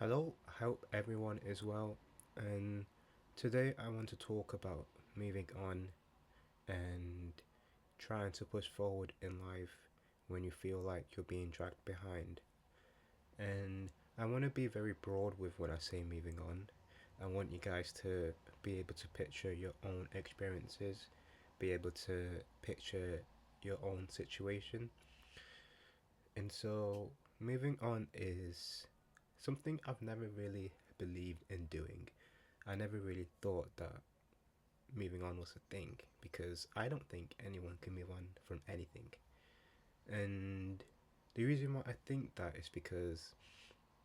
Hello, I hope everyone is well. And today I want to talk about moving on and trying to push forward in life when you feel like you're being dragged behind. And I want to be very broad with when I say moving on. I want you guys to be able to picture your own experiences, be able to picture your own situation. And so, moving on is something I've never really believed in doing. I never really thought that moving on was a thing because I don't think anyone can move on from anything. And the reason why I think that is because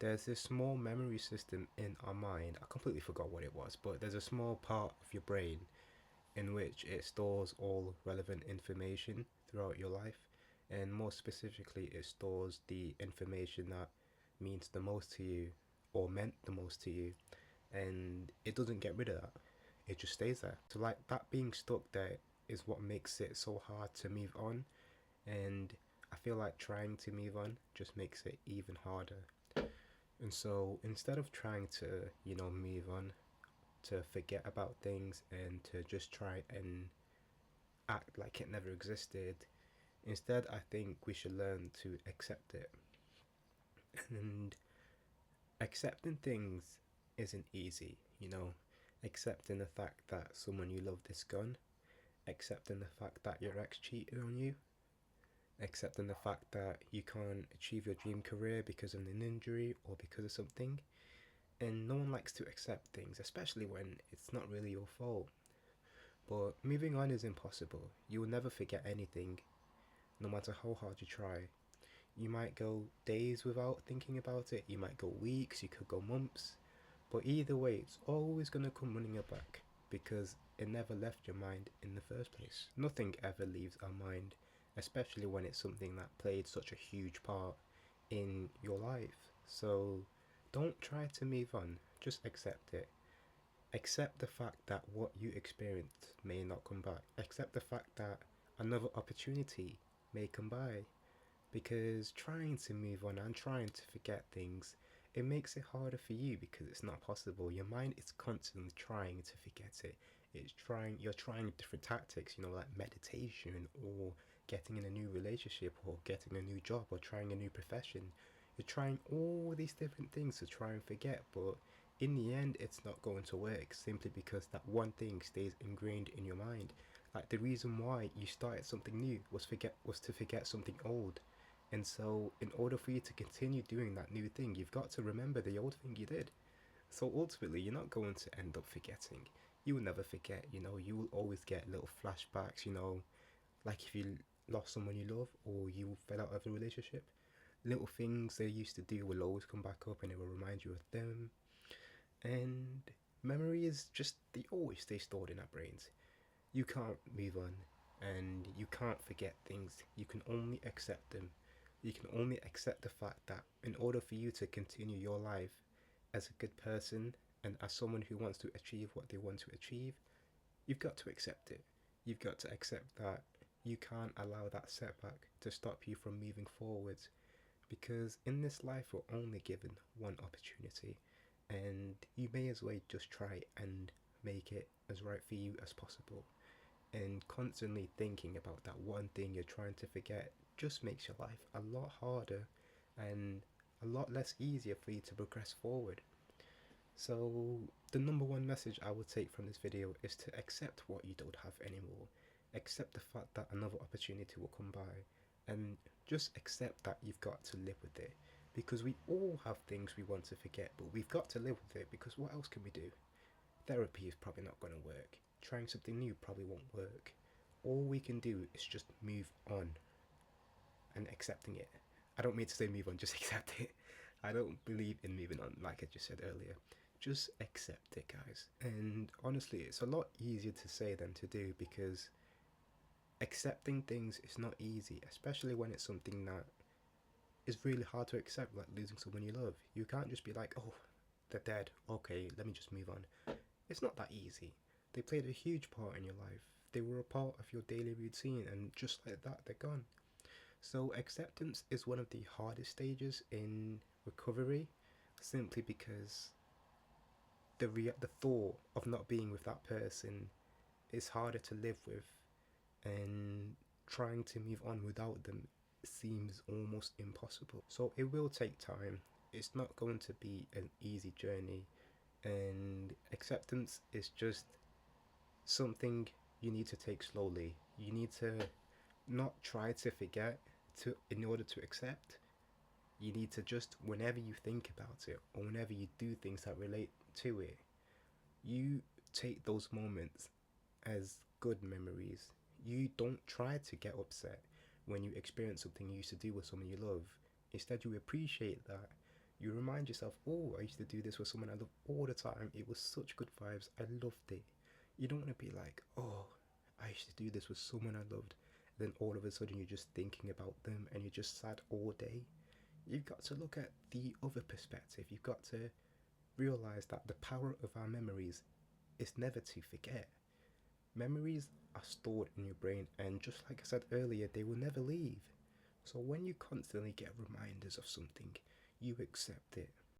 there's this small memory system in our mind. I completely forgot what it was, but there's a small part of your brain in which it stores all relevant information throughout your life, and more specifically it stores the information that means the most to you or meant the most to you, and it doesn't get rid of that. It just stays there. So like that being stuck there is what makes it so hard to move on, and I feel like trying to move on just makes it even harder. And so instead of trying to move on, to forget about things and to just try and act like it never existed. Instead, I think we should learn to accept it. And accepting things isn't easy. Accepting the fact that someone you loved is gone, accepting the fact that your ex cheated on you, accepting the fact that you can't achieve your dream career because of an injury or because of something. And no one likes to accept things, especially when it's not really your fault. But moving on is impossible. You will never forget anything, no matter how hard you try. You might go days without thinking about it, you might go weeks, you could go months, but either way, it's always going to come running it back because it never left your mind in the first place. Nothing ever leaves our mind, especially when it's something that played such a huge part in your life. So don't try to move on, just accept it. Accept the fact that what you experienced may not come back. Accept the fact that another opportunity may come by. Because trying to move on and trying to forget things, it makes it harder for you because it's not possible. Your mind is constantly trying to forget it. You're trying different tactics, like meditation or getting in a new relationship or getting a new job or trying a new profession. You're trying all these different things to try and forget, but in the end it's not going to work simply because that one thing stays ingrained in your mind. Like the reason why you started something new was to forget something old. And so in order for you to continue doing that new thing, you've got to remember the old thing you did. So ultimately, you're not going to end up forgetting. You will never forget, you will always get little flashbacks, like if you lost someone you love or you fell out of a relationship. Little things they used to do will always come back up and it will remind you of them. And memory is just, they always stay stored in our brains. You can't move on and you can't forget things. You can only accept them. You can only accept the fact that in order for you to continue your life as a good person and as someone who wants to achieve what they want to achieve, you've got to accept it. You've got to accept that you can't allow that setback to stop you from moving forwards, because in this life we're only given one opportunity and you may as well just try and make it as right for you as possible. And constantly thinking about that one thing you're trying to forget just makes your life a lot harder and a lot less easier for you to progress forward. So the number one message I would take from this video is to accept what you don't have anymore. Accept the fact that another opportunity will come by, and just accept that you've got to live with it, because we all have things we want to forget, but we've got to live with it because what else can we do? Therapy is probably not going to work. Trying something new probably won't work. All we can do is just move on and accepting it. I don't mean to say move on, just accept it. I don't believe in moving on, like I just said earlier. Just accept it, guys. And honestly, it's a lot easier to say than to do, because accepting things is not easy, especially when it's something that is really hard to accept, like losing someone you love. You can't just be like, oh, they're dead, okay, let me just move on. It's not that easy. They played a huge part in your life. They were a part of your daily routine, and just like that, they're gone. So acceptance is one of the hardest stages in recovery, simply because the thought of not being with that person is harder to live with, and trying to move on without them seems almost impossible. So it will take time. It's not going to be an easy journey, and acceptance is just something you need to take slowly. You need to not try to forget to in order to accept. You need to just, whenever you think about it or whenever you do things that relate to it, you take those moments as good memories. You don't try to get upset when you experience something you used to do with someone you love. Instead, you appreciate that. You remind yourself, oh, I used to do this with someone I love all the time. It was such good vibes. I loved it. You don't want to be like, oh, I used to do this with someone I loved. Then all of a sudden you're just thinking about them and you're just sad all day. You've got to look at the other perspective. You've got to realize that the power of our memories is never to forget. Memories are stored in your brain, and just like I said earlier, they will never leave. So when you constantly get reminders of something, you accept it.